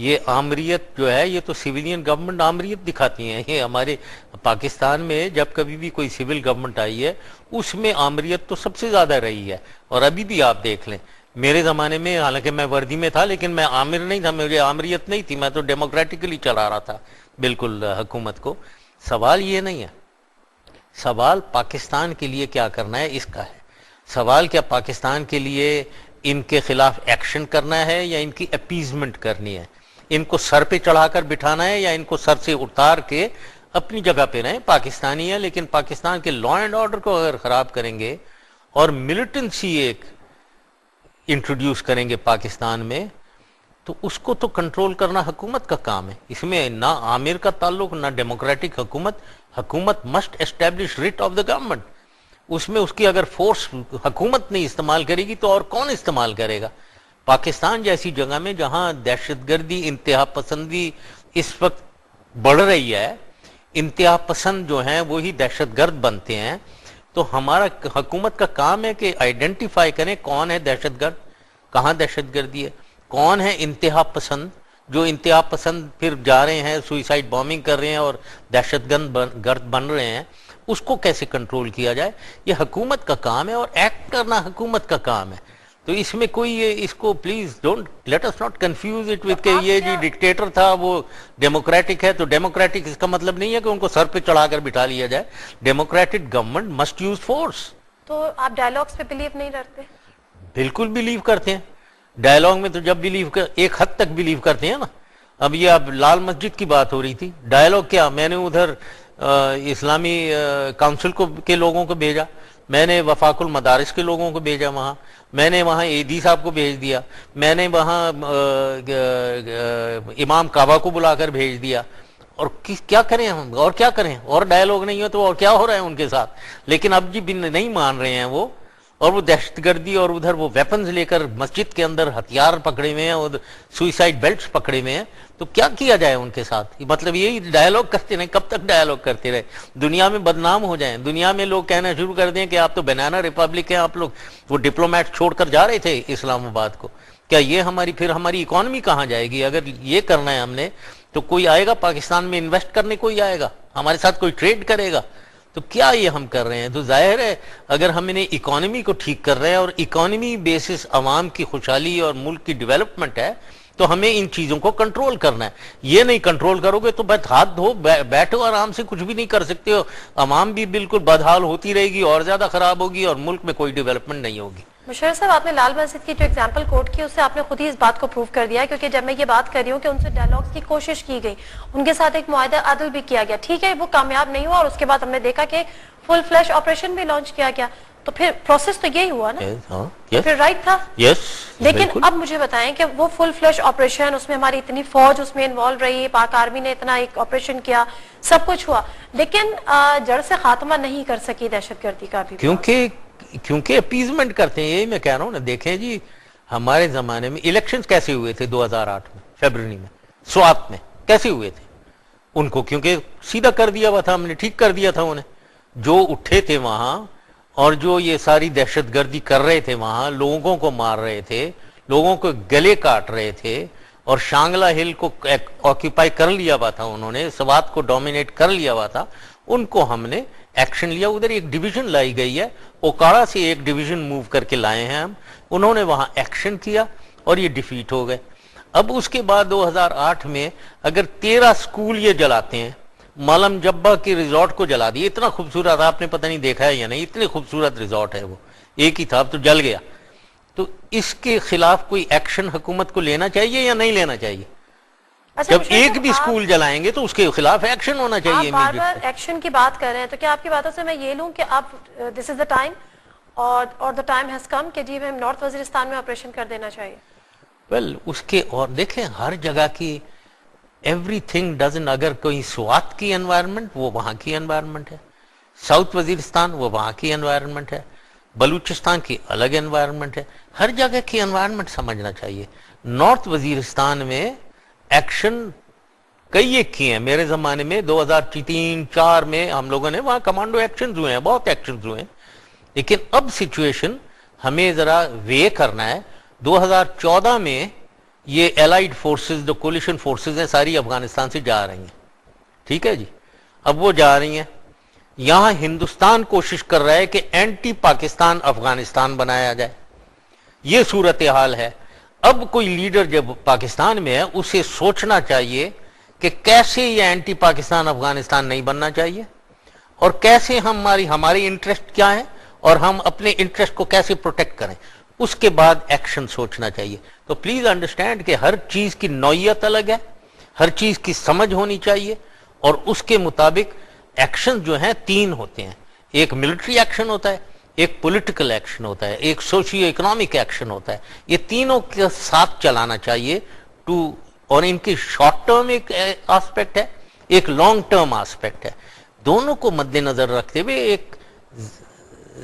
یہ آمریت جو ہے یہ تو سویلین گورنمنٹ آمریت دکھاتی ہیں. یہ ہمارے پاکستان میں جب کبھی بھی کوئی سول گورنمنٹ آئی ہے اس میں آمریت تو سب سے زیادہ رہی ہے. اور ابھی بھی آپ دیکھ لیں, میرے زمانے میں حالانکہ میں وردی میں تھا لیکن میں آمر نہیں تھا, مجھے آمریت نہیں تھی, میں تو ڈیموکریٹکلی چلا رہا تھا بالکل حکومت کو. سوال یہ نہیں ہے, سوال پاکستان کے لیے کیا کرنا ہے اس کا ہے. سوال کیا پاکستان کے لیے ان کے خلاف ایکشن کرنا ہے یا ان کی اپیزمنٹ کرنی ہے, ان کو سر پہ چڑھا کر بٹھانا ہے یا ان کو سر سے اتار کے اپنی جگہ پہ رہیں. پاکستانی ہے لیکن پاکستان کے لا اینڈ آرڈر کو اگر خراب کریں گے اور ملیٹنسی ایک انٹروڈیوس کریں گے پاکستان میں تو اس کو تو کنٹرول کرنا حکومت کا کام ہے. اس میں نہ عامر کا تعلق نہ ڈیموکریٹک حکومت. حکومت must establish writ of the government. اس میں اس کی اگر فورس حکومت نہیں استعمال کرے گی تو اور کون استعمال کرے گا. پاکستان جیسی جگہ میں جہاں دہشت گردی انتہا پسندی اس وقت بڑھ رہی ہے, انتہا پسند جو ہیں وہی دہشت گرد بنتے ہیں, تو ہمارا حکومت کا کام ہے کہ آئیڈینٹیفائی کریں کون ہے دہشت گرد, کہاں دہشت گردی ہے, کون ہے انتہا پسند جو انتہا پسند پھر جا رہے ہیں سوئسائڈ بامبنگ کر رہے ہیں اور دہشت گرد بن رہے ہیں, اس کو کیسے کنٹرول کیا جائے. یہ حکومت کا کام ہے اور ایکٹ کرنا حکومت کا کام ہے. تو اس میں کوئی اس کو please don't let us not confuse it with کہ یہ جی ڈکٹیٹر تھا وہ ڈیموکریٹک ہے. تو ڈیموکریٹک اس کا مطلب نہیں ہے کہ ان کو سر پہ چڑھا کر بٹھا لیا جائے. Democratic government must use force. تو آپ ڈائلاگس پہ بلیو نہیں کرتے؟ بالکل بلیو کرتے ہیں. ڈائلاگ میں تو جب بلیو ایک حد تک بلیو کرتے ہیں نا. اب یہ اب لال مسجد کی بات ہو رہی تھی, ڈائلاگ کیا, میں نے ادھر اسلامی کونسل کے لوگوں کو بھیجا, میں نے وفاق المدارس کے لوگوں کو بھیجا وہاں, میں نے وہاں ایدی صاحب کو بھیج دیا, میں نے وہاں امام کعبہ کو بلا کر بھیج دیا. اور کیا کریں ہم, اور کیا کریں, اور ڈائلاگ نہیں ہو تو اور کیا ہو رہا ہے ان کے ساتھ. لیکن اب جی نہیں مان رہے ہیں وہ, اور وہ دہشت گردی اور ادھر وہ ویپنز لے کر مسجد کے اندر ہتھیار پکڑے ہوئے ہیں اور سوئسائڈ بیلٹس پکڑے ہوئے ہیں. تو کیا کیا جائے ان کے ساتھ؟ مطلب یہی ڈائلاگ کرتے رہے, کب تک ڈائلاگ کرتے رہے, دنیا میں بدنام ہو جائیں, دنیا میں لوگ کہنا شروع کر دیں کہ آپ تو بنانا ریپبلک ہیں آپ لوگ. وہ ڈپلومیٹ چھوڑ کر جا رہے تھے اسلام آباد کو. کیا یہ پھر ہماری اکانومی کہاں جائے گی؟ اگر یہ کرنا ہے ہم نے تو کوئی آئے گا پاکستان میں انویسٹ کرنے, کوئی آئے گا ہمارے ساتھ, کوئی ٹریڈ کرے گا؟ تو کیا یہ ہم کر رہے ہیں؟ تو ظاہر ہے اگر ہم انہیں اکانومی کو ٹھیک کر رہے ہیں اور اکانومی بیسس عوام کی خوشحالی اور ملک کی ڈیولپمنٹ ہے تو ہمیں ان چیزوں کو کنٹرول کرنا ہے. یہ نہیں کنٹرول کرو گے تو بس ہاتھ دھو بیٹھو آرام سے, کچھ بھی نہیں کر سکتے ہو. عوام بھی بالکل بدحال ہوتی رہے گی اور زیادہ خراب ہوگی اور ملک میں کوئی ڈیولپمنٹ نہیں ہوگی. مشرف صاحب, آپ نے لال مسجد کی جو ایگزامپل کوٹ کی اس سے آپ نے خود ہی اس بات کو پروف کر دیا, کیونکہ جب میں یہ بات کر رہی ہوں کہ ان سے ڈائلاگس کی کوشش کی گئی, ان کے ساتھ ایک معاہدہ عدل بھی کیا گیا, ٹھیک ہے وہ کامیاب نہیں ہوا, اور اس کے بعد ہم نے دیکھا کہ فل فلیش آپریشن بھی لانچ کیا گیا. تو پھر پروسیس تو یہی ہوا نا, پھر رائٹ تھا. لیکن اب مجھے بتائیں کہ وہ فل فلیش آپریشن, اس میں ہماری اتنی فوج اس میں انوالو رہی, پاک آرمی نے اتنا ایک آپریشن کیا, سب کچھ ہوا, لیکن جڑ سے خاتمہ نہیں کر سکی دہشت گردی کا بھی, کیونکہ اپیزمنٹ کرتے ہیں. یہی میں کہہ رہا ہوں نا, دیکھیں جی ہمارے زمانے میں الیکشنز کیسے ہوئے تھے 2008 میں فیبرری میں, سوات میں کیسے ہوئے تھے؟ ان کو کیونکہ سیدھا کر دیا ہوا تھا ہم نے, ٹھیک کر دیا تھا انہیں. جو اٹھے تھے وہاں اور جو یہ ساری دہشت گردی کر رہے تھے وہاں, لوگوں کو مار رہے تھے, لوگوں کو گلے کاٹ رہے تھے, اور شانگلہ ہل کو آکیپائی کر لیا ہوا تھا انہوں نے, سوات کو ڈومینیٹ کر لیا ہوا تھا, ان کو ہم نے ایکشن لیا. ادھر ایک ڈویژن لائی گئی ہے, اوکاڑا سے ایک ڈویژن موو کر کے لائے ہیں ہم, انہوں نے وہاں ایکشن کیا اور یہ ڈیفیٹ ہو گئے. اب اس کے بعد 2008 میں اگر 13 سکول یہ جلاتے ہیں, مالم جبہ کی ریزورٹ کو جلا دیا, اتنا خوبصورت, آپ نے پتہ نہیں دیکھا ہے یا نہیں, اتنے خوبصورت ریزورٹ ہے وہ, ایک ہی تھا, اب تو جل گیا. تو اس کے خلاف کوئی ایکشن حکومت کو لینا چاہیے یا نہیں لینا چاہیے؟ جب ایک بھی سکول جلائیں گے تو اس کے خلاف ایکشن ہونا چاہیے. آپ بار بار ایکشن کی بات کر رہے ہیں, تو کیا آپ کی باتوں سے میں یہ لوں کہ آپ دس از دا ٹائم اور دا ٹائم ہیز کم کہ جی ہمیں نارتھ وزیرستان میں آپریشن کر دینا چاہیے؟ ویل اس کے اور دیکھیں ہر جگہ کی ایوری تھنگ ڈزن, اگر کوئی سوات کی انوائرمنٹ وہ وہاں کی انوائرمنٹ ہے, ساؤتھ وزیرستان وہ وہاں کی انوائرمنٹ ہے, بلوچستان کی الگ انوائرمنٹ ہے, ہر جگہ کی انوائرمنٹ سمجھنا چاہیے. نارتھ وزیرستان میں ایکشن کئی ایک کیے ہیں میرے زمانے میں, 2003-4 میں ہم لوگوں نے وہاں کمانڈو ایکشنز ہوئے ہیں, بہت ایکشنز ہوئے ہیں. لیکن اب سچویشن ہمیں ذرا وے کرنا ہے. 2014 میں یہ الائڈ فورسز جو کولیشن فورسز ہیں ساری افغانستان سے جا رہی ہیں, ٹھیک ہے جی. اب وہ جا رہی ہیں, یہاں ہندوستان کوشش کر رہا ہے کہ اینٹی پاکستان افغانستان بنایا جائے, یہ صورتحال ہے. اب کوئی لیڈر جب پاکستان میں ہے اسے سوچنا چاہیے کہ کیسے یہ اینٹی پاکستان افغانستان نہیں بننا چاہیے, اور کیسے ہماری انٹرسٹ کیا ہے اور ہم اپنے انٹرسٹ کو کیسے پروٹیکٹ کریں, اس کے بعد ایکشن سوچنا چاہیے. تو پلیز انڈرسٹینڈ کہ ہر چیز کی نوعیت الگ ہے, ہر چیز کی سمجھ ہونی چاہیے, اور اس کے مطابق ایکشن جو ہیں 3 ہوتے ہیں. ایک ملٹری ایکشن ہوتا ہے, ایک پولیٹیکل ایکشن ہوتا ہے, ایک سوشیو اکنامک ایکشن ہوتا ہے. یہ تینوں کے ساتھ چلانا چاہیے اور ان کی شارٹ ٹرم ایک آسپیکٹ ہے, ایک لانگ ٹرم آسپیکٹ ہے. دونوں کو مد نظر رکھتے ہوئے ایک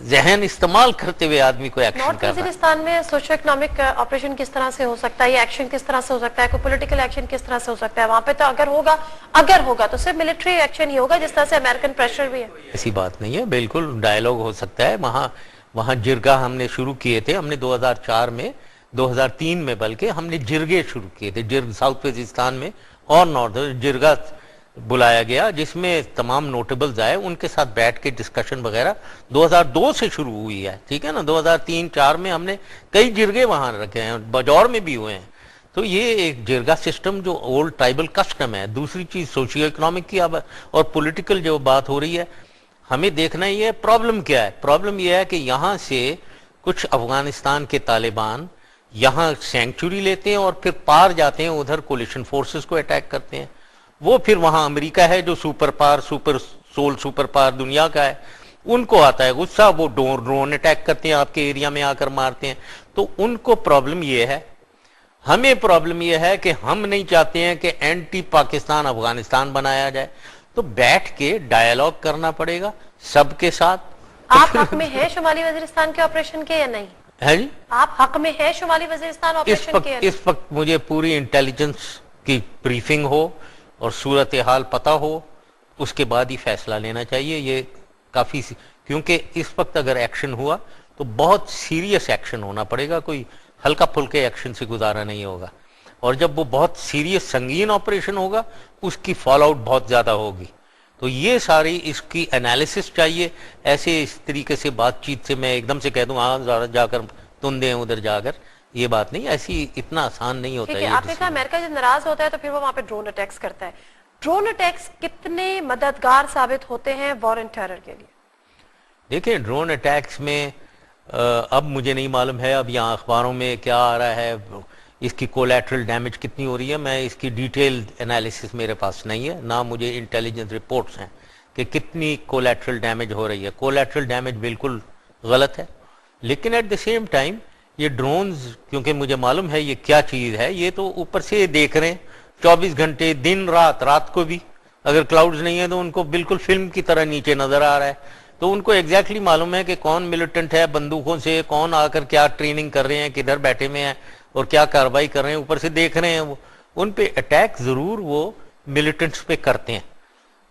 ذہن استعمال کرتے ہوئے آدمی کو ایکشن نارتھ کرنا ہے. وزیرستان میں سوشو اکنامک آپریشن کس طرح سے ہو سکتا ہے, یہ ایکشن کس طرح سے ہو سکتا ہے, کوئی پولیٹیکل ایکشن کس طرح سے ہو سکتا ہے وہاں پہ؟ تو اگر ہوگا تو صرف ملٹری ایکشن ہی ہوگا, جس طرح سے امریکن پریشر بھی ہے. ایسی بات نہیں ہے, بالکل ڈائیلاگ ہو سکتا ہے. وہاں جرگہ ہم نے شروع کیے تھے, ہم نے 2004 میں 2003 میں بلکہ ہم نے جرگے شروع کیے تھے. ساؤتھ وزیرستان میں اور نارتھ جرگہ بلایا گیا جس میں تمام نوٹیبلز آئے, ان کے ساتھ بیٹھ کے ڈسکشن وغیرہ 2002 سے شروع ہوئی ہے, ٹھیک ہے نا. 2003-04 میں ہم نے کئی جرگے وہاں رکھے ہیں, بجور میں بھی ہوئے ہیں. تو یہ ایک جرگہ سسٹم جو اولڈ ٹرائبل کسٹم ہے. دوسری چیز سوشیو اکنامک کی اور پولیٹیکل جو بات ہو رہی ہے, ہمیں دیکھنا ہی ہے پرابلم کیا ہے. پرابلم یہ ہے کہ یہاں سے کچھ افغانستان کے طالبان یہاں سینکچوری لیتے ہیں اور پھر پار جاتے ہیں, ادھر کولیشن فورسز کو اٹیک کرتے ہیں. وہ پھر وہاں امریکہ ہے جو سپر پار دنیا کا ہے, ان کو آتا ہے غصہ, وہ ڈرون اٹیک کرتے ہیں, آپ کے ایریا میں آ کر مارتے ہیں. تو ان کو پرابلم یہ ہے, ہمیں پرابلم یہ ہے کہ ہم نہیں چاہتے ہیں کہ اینٹی پاکستان افغانستان بنایا جائے. تو بیٹھ کے ڈائیلاگ کرنا پڑے گا سب کے ساتھ. آپ حق میں ہیں شمالی وزیرستان کے آپریشن کے یا نہیں؟ ہے جی, آپ حق میں ہیں شمالی وزیرستان آپریشن کے یا نہیں؟ اس وقت مجھے پوری انٹیلیجنس کی بریفنگ ہو اور صورتحال پتہ ہو, اس کے بعد ہی فیصلہ لینا چاہیے. یہ کافی کیونکہ اس وقت اگر ایکشن ہوا تو بہت سیریس ایکشن ہونا پڑے گا, کوئی ہلکا پھلکے ایکشن سے گزارا نہیں ہوگا. اور جب وہ بہت سیریس سنگین آپریشن ہوگا اس کی فال آؤٹ بہت زیادہ ہوگی. تو یہ ساری اس کی انالیسس چاہیے. ایسے اس طریقے سے بات چیت سے میں ایک دم سے کہہ دوں ہاں جا کر تن دیں ادھر جا کر, یہ بات نہیں, ایسی اتنا آسان نہیں ہوتا ہے. آپ نے کہا امریکہ جب ناراض ہوتا ہے تو پھر وہ وہاں پہ ڈرون اٹیکس کرتا ہے. ڈرون اٹیکس کتنے مددگار ثابت ہوتے ہیں وار اینڈ ٹیرر کے لیے؟ دیکھیں ڈرون اٹیکس میں اب مجھے نہیں معلوم ہے, اب یہاں اخباروں میں کیا آ رہا ہے, اس کی کولیٹرل ڈیمیج کتنی ہو رہی ہے, میں اس کی ڈیٹیل انالیسس میرے پاس نہیں ہے, نہ مجھے انٹیلیجنس رپورٹس ہیں کہ کتنی کولیٹرل ڈیمیج ہو رہی ہے. کولیٹرل ڈیمیج بالکل غلط ہے, لیکن ایٹ دا سیم ٹائم یہ ڈرونز کیونکہ مجھے معلوم ہے یہ کیا چیز ہے, یہ تو اوپر سے دیکھ رہے ہیں 24 گھنٹے دن رات کو بھی اگر کلاؤڈز نہیں ہیں تو ان کو بالکل فلم کی طرح نیچے نظر آ رہا ہے. تو ان کو ایگزیکٹلی معلوم ہے کہ کون ملیٹنٹ ہے, بندوقوں سے کون آ کر کیا ٹریننگ کر رہے ہیں, کدھر بیٹھے ہوئے ہیں اور کیا کارروائی کر رہے ہیں, اوپر سے دیکھ رہے ہیں. وہ ان پہ اٹیک ضرور وہ ملیٹنٹس پہ کرتے ہیں,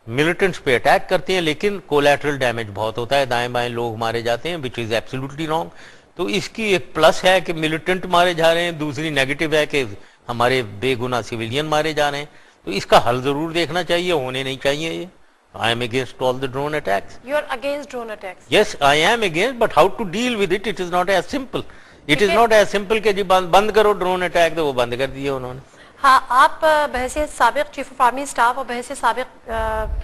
ملیٹنٹس پہ اٹیک کرتے ہیں, لیکن کولیٹرل ڈیمیج بہت ہوتا ہے, دائیں بائیں لوگ مارے جاتے ہیں, وچ از ایبسولوٹلی رانگ. تو اس کی ایک پلس ہے کہ ملیٹنٹ مارے جا رہے ہیں, دوسری نیگیٹو ہے کہ ہمارے بے گناہ سویلین مارے جا رہے ہیں. تو اس کا حل ضرور دیکھنا چاہیے, ہونے نہیں چاہیے. یہ I am against all the drone attacks. You are against drone attacks? Yes, I am against, but how to deal with it, it is not as simple. It is not as simple کہ جی بند کرو drone attack, تو وہ بند کر دیے انہوں نے. ہاں, آپ بحیثیت سابق چیف آف آرمی اسٹاف اور بحیثیت سابق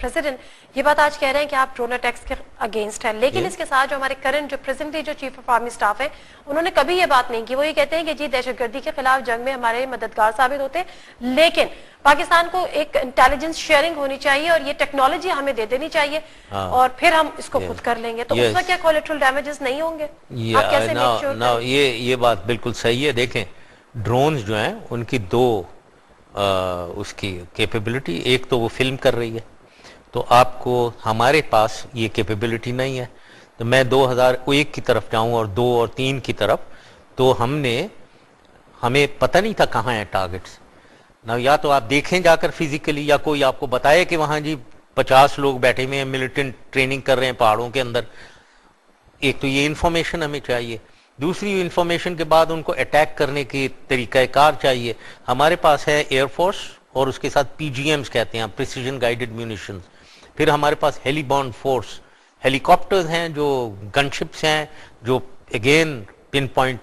پریزیڈنٹ یہ بات آج کہہ رہے ہیں کہ آپ ڈرون اٹیکس کے اگینسٹ ہیں, لیکن اس کے ساتھ جو ہمارے کرنٹ جو پریزنٹلی جو چیف آف آرمی اسٹاف ہیں انہوں نے کبھی یہ بات نہیں کی. وہ یہ کہتے ہیں کہ جی دہشت گردی کے خلاف جنگ میں ہمارے مددگار ثابت ہوتے ہیں, لیکن پاکستان کو ایک انٹیلیجنس شیئرنگ ہونی چاہیے اور یہ ٹیکنالوجی ہمیں دے دینی چاہیے اور پھر ہم اس کو خود کر لیں گے. تو اس وقت کیا کولیٹرل ڈیمیجز نہیں ہوں گے؟ آپ کیسے میک شیور کریں؟ یہ بات بالکل صحیح ہے. دیکھیں ڈرونز جو ہیں ان کی دو اس کی کیپیبلٹی, ایک تو وہ فلم کر رہی ہے, تو آپ کو ہمارے پاس یہ کیپیبلٹی نہیں ہے. تو میں 2001 کی طرف جاؤں اور 2 اور 3 کی طرف, تو ہمیں پتہ نہیں تھا کہاں ہیں ٹارگٹس. یا تو آپ دیکھیں جا کر فزیکلی, یا کوئی آپ کو بتائے کہ وہاں جی 50 لوگ بیٹھے ہوئے ہیں ملیٹنٹ ٹریننگ کر رہے ہیں پہاڑوں کے اندر. ایک تو یہ انفارمیشن ہمیں چاہیے. دوسری انفارمیشن کے بعد ان کو اٹیک کرنے کی طریقہ کار چاہیے. ہمارے پاس ہے ایئر فورس اور اس کے ساتھ پی جی ایمز کہتے ہیں, پریسیجن گائیڈڈ میونیشنز. پھر ہمارے پاس ہیلی بورن فورس, ہیلی کاپٹرز ہیں جو گن شپس ہیں جو اگین پن پوائنٹ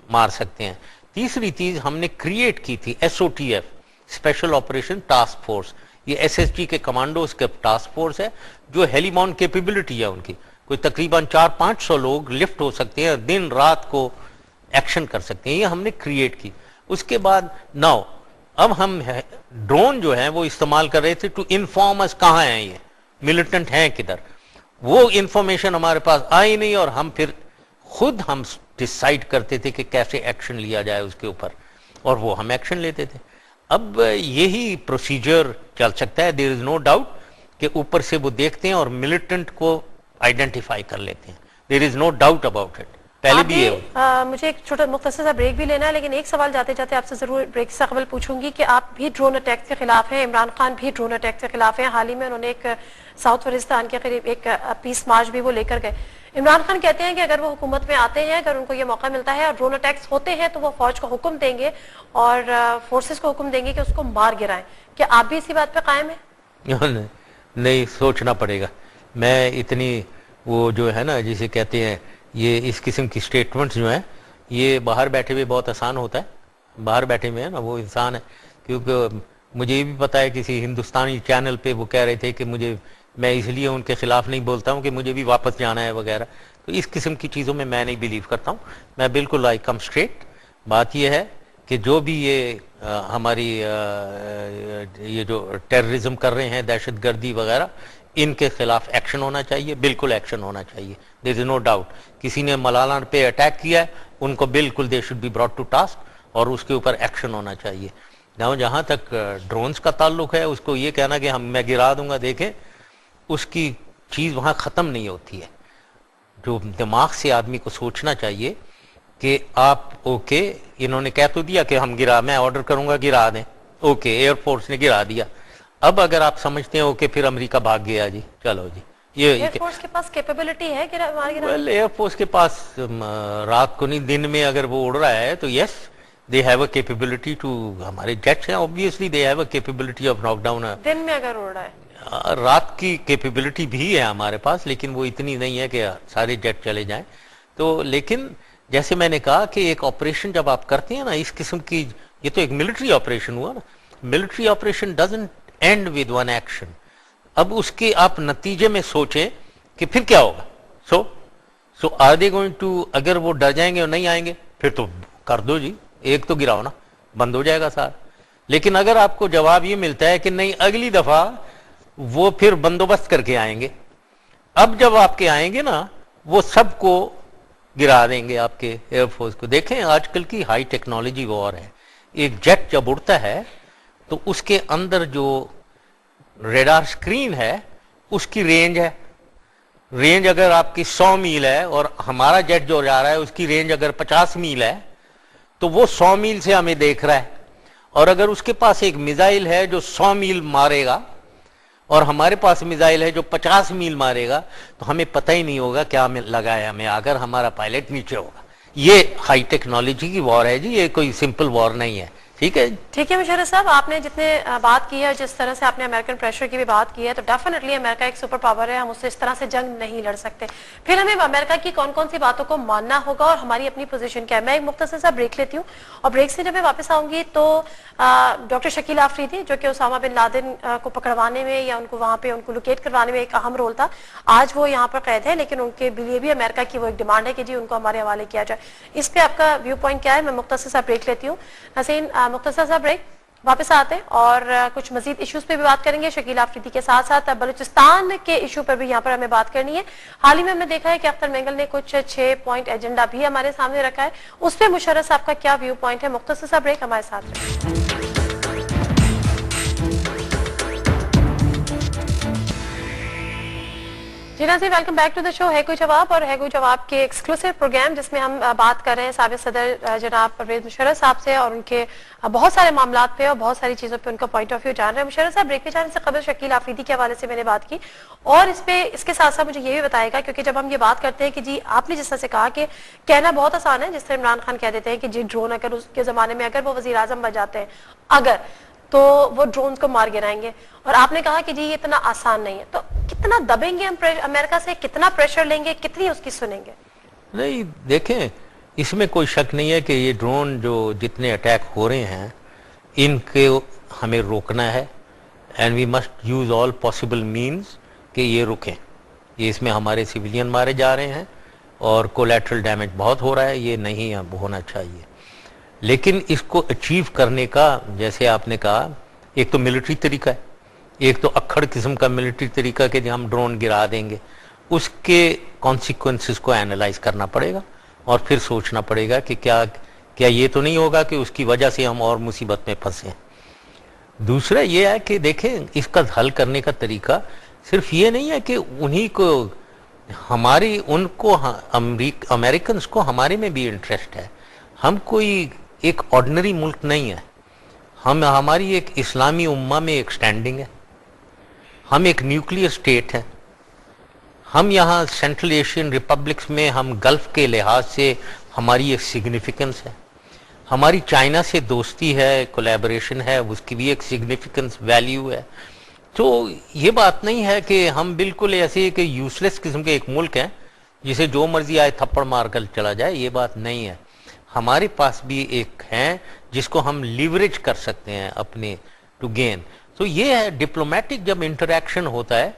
مار سکتے ہیں. تیسری چیز ہم نے کریٹ کی تھی S O T F, special operation task force. یہ ایس ایس جی کے کمانڈوز کے ٹاسک فورس ہے جو ہیلی بورن کیپیبلٹی ہے ان کی, کوئی تقریباً 400-500 لوگ لفٹ ہو سکتے ہیں, دن رات کو ایکشن کر سکتے ہیں. یہ ہم نے کریٹ کی. اس کے بعد ناؤ اب ہم ڈرون جو ہیں وہ استعمال کر رہے تھے ٹو انفارم اس کہاں ہیں یہ ملیٹنٹ ہیں کدھر. وہ انفارمیشن ہمارے پاس آئی نہیں اور ہم پھر خود ہم ڈیسائیڈ کرتے تھے کہ کیسے ایکشن لیا جائے اس کے اوپر, اور وہ ہم ایکشن لیتے تھے. اب یہی پروسیجر چل سکتا ہے, دیر از نو ڈاؤٹ کہ اوپر سے وہ دیکھتے ہیں اور ملیٹنٹ کو آئیڈینٹیفائی کر لیتے ہیں. دیر از نو ڈاؤٹ اباؤٹ اٹ. پہلے بھی مجھے ایک چھوٹا مختصر سا بریک بھی لینا ہے, لیکن ایک سوال جاتے جاتے آپ سے ضرور بریک سے قبل پوچھوں گی کہ آپ بھی ڈرون اٹیک کے خلاف ہیں, عمران خان بھی ڈرون اٹیک کے خلاف ہیں. حال ہی میں انہوں نے ایک ساؤتھ وزیرستان کے قریب ایک پیس مارچ بھی وہ لے کر گئے. عمران خان کہتے ہیں کہ اگر وہ حکومت میں آتے ہیں, اگر ان کو یہ موقع ملتا ہے اور ڈرون اٹیکس ہوتے ہیں تو وہ فوج کو حکم دیں گے اور فورسز کو حکم دیں گے کہ اس کو مار گرائیں. کیا آپ بھی اسی بات پہ قائم ہیں؟ نہیں, سوچنا پڑے گا. میں اتنی وہ جو ہے نا جسے کہتے ہیں یہ اس قسم کی سٹیٹمنٹس جو ہیں یہ باہر بیٹھے ہوئے بہت آسان ہوتا ہے. باہر بیٹھے ہوئے ہیں نا وہ انسان ہے, کیونکہ مجھے یہ بھی پتا ہے کسی ہندوستانی چینل پہ وہ کہہ رہے تھے کہ میں اس لیے ان کے خلاف نہیں بولتا ہوں کہ مجھے بھی واپس جانا ہے وغیرہ. تو اس قسم کی چیزوں میں نہیں بلیو کرتا ہوں. میں بالکل آئی کم اسٹریٹ. بات یہ ہے کہ جو بھی یہ ہماری یہ جو ٹیررزم کر رہے ہیں, دہشت گردی وغیرہ, ان کے خلاف ایکشن ہونا چاہیے, بالکل ایکشن ہونا چاہیے. دیر از نو ڈاؤٹ. کسی نے ملالہ پہ اٹیک کیا ہے ان کو بالکل they should be brought to task اور اس کے اوپر ایکشن ہونا چاہیے. جہاں تک ڈرونز کا تعلق ہے, اس کو یہ کہنا کہ میں گرا دوں گا, دیکھیں اس کی چیز وہاں ختم نہیں ہوتی ہے. جو دماغ سے آدمی کو سوچنا چاہیے کہ آپ اوکے, انہوں نے کہہ تو دیا کہ ہم میں آرڈر کروں گا گرا دیں, اوکے ایئر فورس نے گرا دیا. اب اگر آپ سمجھتے ہیں اوکے پھر امریکہ بھاگ گیا جی, چلو جی ایئر فورس کے پاس کیپیبلٹی ہے کہ ایئر فورس کے پاس رات کو نہیں دن میں اگر وہ اڑ رہا ہے تو yes they have a capability to, ہمارے جیٹس ہیں obviously they have a capability of knock down. دن میں اگر اڑ رہا ہے رات کی کیپیبلٹی بھی ہے ہمارے پاس, لیکن وہ اتنی نہیں ہے کہ سارے جیٹ چلے جائیں. تو لیکن جیسے میں نے کہا کہ ایک آپریشن جب آپ کرتے ہیں نا اس قسم کی, یہ تو ایک ملٹری آپریشن ہوا نا, military operation doesn't and with one action. اب اس کے آپ نتیجے میں سوچیں کہ پھر کیا ہوگا. سو آر دے گوئنگ ٹو, اگر وہ ڈر جائیں گے اور نہیں آئیں گے پھر تو کر دو جی, ایک تو گراؤ نا, بند ہو جائے گا سارا. لیکن اگر آپ کو جواب یہ ملتا ہے کہ نہیں اگلی دفعہ وہ پھر بندوبست کر کے آئیں گے, اب جب آپ کے آئیں گے نا وہ سب کو گرا دیں گے آپ کے ایئر فورس کو. دیکھیں آج کل کی ہائی ٹیکنالوجی وار ہے. ایک جیٹ جب اڑتا ہے تو اس کے اندر جو ریڈار سکرین ہے اس کی رینج ہے, رینج اگر آپ کی 100 میل ہے اور ہمارا جیٹ جو جا رہا ہے اس کی رینج اگر 50 میل ہے تو وہ 100 میل سے ہمیں دیکھ رہا ہے. اور اگر اس کے پاس ایک میزائل ہے جو 100 میل مارے گا اور ہمارے پاس میزائل ہے جو 50 میل مارے گا تو ہمیں پتہ ہی نہیں ہوگا کیا لگا ہے ہمیں, اگر ہمارا پائلٹ نیچے ہوگا. یہ ہائی ٹیکنالوجی کی وار ہے جی, یہ کوئی سمپل وار نہیں ہے. ٹھیک ہے ٹھیک ہے مشرف صاحب, آپ نے جتنے بات کی ہے جس طرح سے آپ نے امریکن پریشر کی بھی بات کی ہے تو ڈیفینیٹلی امریکہ ایک سپر پاور ہے, ہم اس سے اس طرح سے جنگ نہیں لڑ سکتے. پھر ہمیں امریکہ کی کون کون سی باتوں کو ماننا ہوگا اور ہماری اپنی پوزیشن کیا ہے. میں ایک مختصر سا بریک لیتی ہوں اور بریک سے جب میں واپس آؤں گی تو ڈاکٹر شکیل آفریدی جو کہ اسامہ بن لادن کو پکڑوانے میں یا ان کو وہاں پہ ان کو لوکیٹ کروانے میں ایک اہم رول تھا, آج وہ یہاں پر قید ہے لیکن ان کے لیے بھی امریکہ کی وہ ایک ڈیمانڈ ہے کہ جی ان کو ہمارے حوالے کیا جائے. اس پہ آپ کا ویو پوائنٹ کیا ہے؟ میں مختصر سا بریک لیتی ہوں. حسین مختصر سا بریک, واپس آتے ہیں اور کچھ مزید ایشوز پہ بھی بات کریں گے شکیل آفریدی کے ساتھ ساتھ بلوچستان کے ایشو پر بھی یہاں پر ہمیں بات کرنی ہے. حال ہی میں ہم نے دیکھا ہے کہ اختر مینگل نے کچھ 6 پوائنٹ ایجنڈا بھی ہمارے سامنے رکھا ہے, اس پہ مشرف صاحب کا کیا ویو پوائنٹ ہے. مختصر سا بریک, ہمارے ساتھ رہیں. جی ناظرین، ویلکم بیک ٹو دا شو ہے کوئی جواب، اور ہے کوئی جواب کے ایکسکلوسیو پروگرام جس میں ہم بات کر رہے ہیں سابق صدر جناب پرویز مشرف صاحب سے، اور ان کے بہت سارے معاملات پہ اور بہت ساری چیزوں پہ ان کا پوائنٹ آف ویو جان رہے ہیں. مشرف صاحب، بریک پہ جانے سے قبل شکیل آفریدی کے حوالے سے میں نے بات کی، اور اس کے ساتھ ساتھ مجھے یہ بھی بتائے گا، کیونکہ جب ہم یہ بات کرتے ہیں کہ جی آپ نے جس طرح سے کہا کہ کہنا بہت آسان ہے، جس طرح عمران خان کہہ دیتے ہیں کہ جی ڈرون اگر اس کے زمانے میں اگر وہ وزیر اعظم بن جاتے ہیں اگر تو وہ ڈرونز کو مار گرائیں گے، اور آپ نے کہا کہ جی یہ اتنا آسان نہیں ہے، تو کتنا دبیں گے ہم امریکہ سے، کتنا پریشر لیں گے، کتنی اس کی سنیں گے؟ نہیں دیکھیں، اس میں کوئی شک نہیں ہے کہ یہ ڈرون جو جتنے اٹیک ہو رہے ہیں ان کو ہمیں روکنا ہے، and we must use all possible means کہ یہ رکیں. یہ اس میں ہمارے سویلین مارے جا رہے ہیں اور کولیٹرل ڈیمیج بہت ہو رہا ہے، یہ نہیں ہونا چاہیے. لیکن اس کو اچیو کرنے کا، جیسے آپ نے کہا، ایک تو ملٹری طریقہ ہے، ایک تو اکھڑ قسم کا ملٹری طریقہ کہ ہم ڈرون گرا دیں گے. اس کے کانسیکوینسز کو اینالائز کرنا پڑے گا اور پھر سوچنا پڑے گا کہ کیا یہ تو نہیں ہوگا کہ اس کی وجہ سے ہم اور مصیبت میں پھنسیں. دوسرا یہ ہے کہ دیکھیں، اس کا حل کرنے کا طریقہ صرف یہ نہیں ہے کہ انہی کو امریکنز کو ہمارے میں بھی انٹرسٹ ہے. ہم کوئی ایک آرڈنری ملک نہیں ہے، ہماری ایک اسلامی امہ میں ایک سٹینڈنگ ہے، ہم ایک نیوکلیئر سٹیٹ ہیں، ہم یہاں سینٹرل ایشین ریپبلکس میں ہم گلف کے لحاظ سے ہماری ایک سگنیفیکنس ہے، ہماری چائنا سے دوستی ہے، کولیبریشن ہے، اس کی بھی ایک سگنیفیکنس ویلیو ہے. تو یہ بات نہیں ہے کہ ہم بالکل ایسے کہ یوز لیس قسم کے ایک ملک ہیں جسے جو مرضی آئے تھپڑ مار کر چلا جائے، یہ بات نہیں ہے. ہمارے پاس بھی ایک ہے جس کو ہم لیوریج کر سکتے ہیں اپنے ٹو گین. تو یہ ہے ڈپلومیٹک جب انٹریکشن ہوتا ہے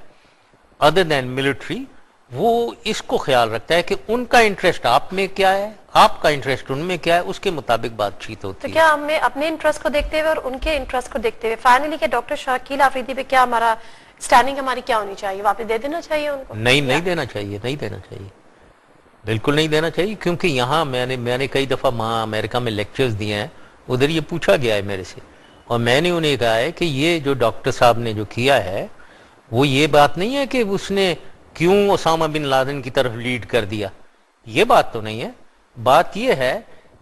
ادر دین ملٹری، وہ اس کو خیال رکھتا ہے کہ ان کا انٹرسٹ آپ میں کیا ہے، آپ کا انٹرسٹ ان میں کیا ہے، اس کے مطابق بات چیت ہوتی ہے. تو کیا ہمیں اپنے انٹرسٹ کو دیکھتے ہوئے اور ان کے انٹرسٹ کو دیکھتے ہوئے فائنلی کہ ڈاکٹر شکیل آفریدی پہ کیا ہمارا سٹینڈنگ ہماری کیا ہونی چاہیے؟ واپس دے دینا چاہیے ان کو؟ نہیں دینا چاہیے، نہیں دینا چاہیے، بالکل نہیں دینا چاہیے. کیونکہ یہاں میں نے کئی دفعہ وہاں امریکہ میں لیکچرز دیے ہیں، ادھر یہ پوچھا گیا ہے میرے سے، اور میں نے انہیں کہا ہے کہ یہ جو ڈاکٹر صاحب نے جو کیا ہے وہ یہ بات نہیں ہے کہ اس نے کیوں اسامہ بن لادن کی طرف لیڈ کر دیا، یہ بات تو نہیں ہے. بات یہ ہے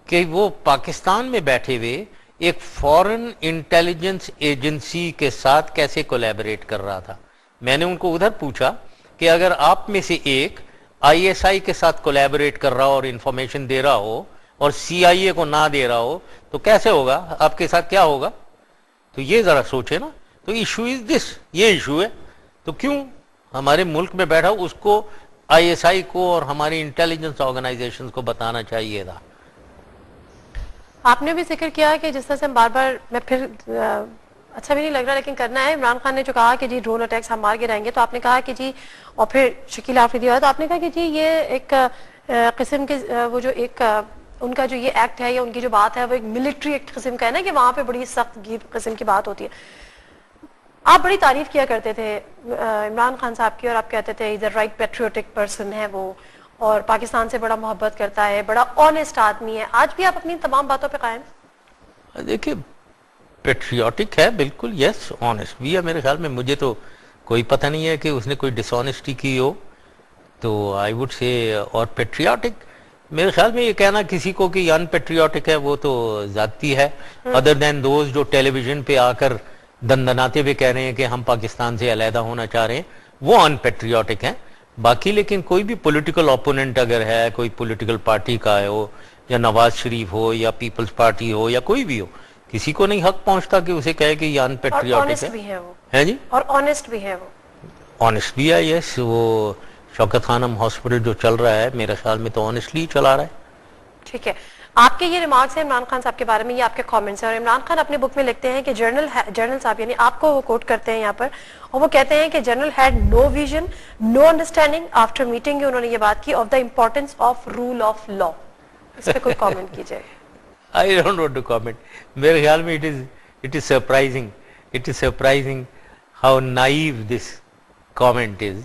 کہ وہ پاکستان میں بیٹھے ہوئے ایک فورن انٹیلیجنس ایجنسی کے ساتھ کیسے کولیبریٹ کر رہا تھا. میں نے ان کو ادھر پوچھا کہ اگر آپ میں سے ایک آئی ایس آئی کے ساتھ کولیبریٹ کر رہا ہو اور انفارمیشن دے رہا ہو اور سی آئی اے کو نہ دے رہا ہو تو کیسے ہوگا، آپ کے ساتھ کیا ہوگا؟ تو یہ ذرا سوچے نا. تو ایشو از دس، یہ ایشو ہے. تو کیوں ہمارے ملک میں بیٹھا اس کو آئی ایس آئی کو اور ہماری انٹیلیجنس آرگنائزیشن کو بتانا چاہیے تھا. آپ نے بھی ذکر کیا کہ جس طرح سے ہم بار بار، میں پھر اچھا بھی نہیں لگ رہا لیکن کرنا ہے، عمران خان نے جو کہا کہ جی ڈرون اٹیکس ہم مار گرائیں گے، تو آپ نے کہا کہ جی، اور پھر شکیل آفریدی آیا تو آپ نے کہا کہ جی یہ ایک قسم کے وہ جو ایک ان کا جو یہ ایکٹ ہے یا ان کی جو بات ہے وہ ایک ملٹری ایکٹ قسم کا ہے نا، کہ وہاں پہ بڑی سخت قسم کی بات ہوتی ہے. آپ بڑی تعریف کیا کرتے تھے عمران خان صاحب کی، اور آپ کہتے تھے ادھر رائٹ پیٹریوٹک پرسن ہے وہ، اور پاکستان سے بڑا محبت کرتا ہے، بڑا آنیسٹ آدمی ہے. آج بھی آپ اپنی تمام باتوں پہ قائم؟ دیکھیے، پیٹریوٹک ہے بالکل، یس، آنیسٹ بھی ہے میرے خیال میں. مجھے تو کوئی پتہ نہیں ہے کہ اس نے کوئی ڈس آنیسٹی کی ہو، تو آئی وڈ سے. اور پیٹریوٹک میرے خیال میں یہ کہنا کسی کو کہ ان پیٹریوٹک ہے وہ تو زیادتی ہے، ادر دین دوز جو ٹیلی ویژن پہ آ کر دندناتے ہوئے کہہ رہے ہیں کہ ہم پاکستان سے علیحدہ ہونا چاہ رہے ہیں، وہ ان پیٹریوٹک ہیں. باقی لیکن کوئی بھی پولیٹیکل اوپوننٹ اگر ہے، کوئی پولیٹیکل پارٹی کا ہو، یا نواز شریف ہو یا پیپلز پارٹی ہو یا کوئی بھی ہو، کسی کو نہیں حق پہنچتا کہ اسے کہے کہ یہ ان پیٹریوٹک ہے. جی، اور آنیسٹ بھی ہے وہ. آنیسٹ بھی ہے، یس. وہ شوکت خانم ہاسپٹل جو چل رہا ہے میرے خیال میں تو آنیسٹلی چلا رہا ہے. ٹھیک ہے. آپ کے یہ ریمارکس ہیں عمران خان صاحب کے بارے میں، یہ آپ کے کامنٹس ہیں، اور عمران خان اپنے بک میں لکھتے ہیں کہ جنرل صاحب، یعنی آپ کو وہ کوٹ کرتے ہیں یہاں پر، اور وہ کہتے ہیں کہ general head no vision, no understanding after meeting. انہوں نے یہ بات کی of the importance of rule of law. اس پہ کوئی کامنٹ کیجئے. I don't want to comment. میرے خیال میں it is surprising how naive this comment is.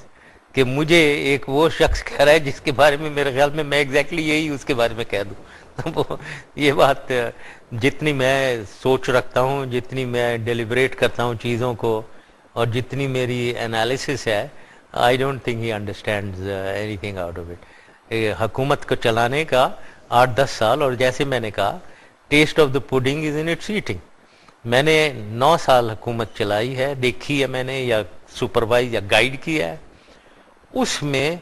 کہ مجھے ایک وہ شخص کہہ رہا ہے جس کے بارے میں میرے خیال میں ایگزیکٹلی یہی اس کے بارے میں کہہ دوں. یہ بات، جتنی میں سوچ رکھتا ہوں، جتنی میں ڈیلیبریٹ کرتا ہوں چیزوں کو، اور جتنی میری انالیسس ہے، I don't think he understands anything out of it. حکومت کو چلانے کا 8-10 سال, اور جیسے میں نے کہا test of the pudding is in its eating. میں نے 9 سال حکومت چلائی ہے, دیکھی ہے میں نے, یا سپروائز یا گائیڈ کیا ہے. اس میں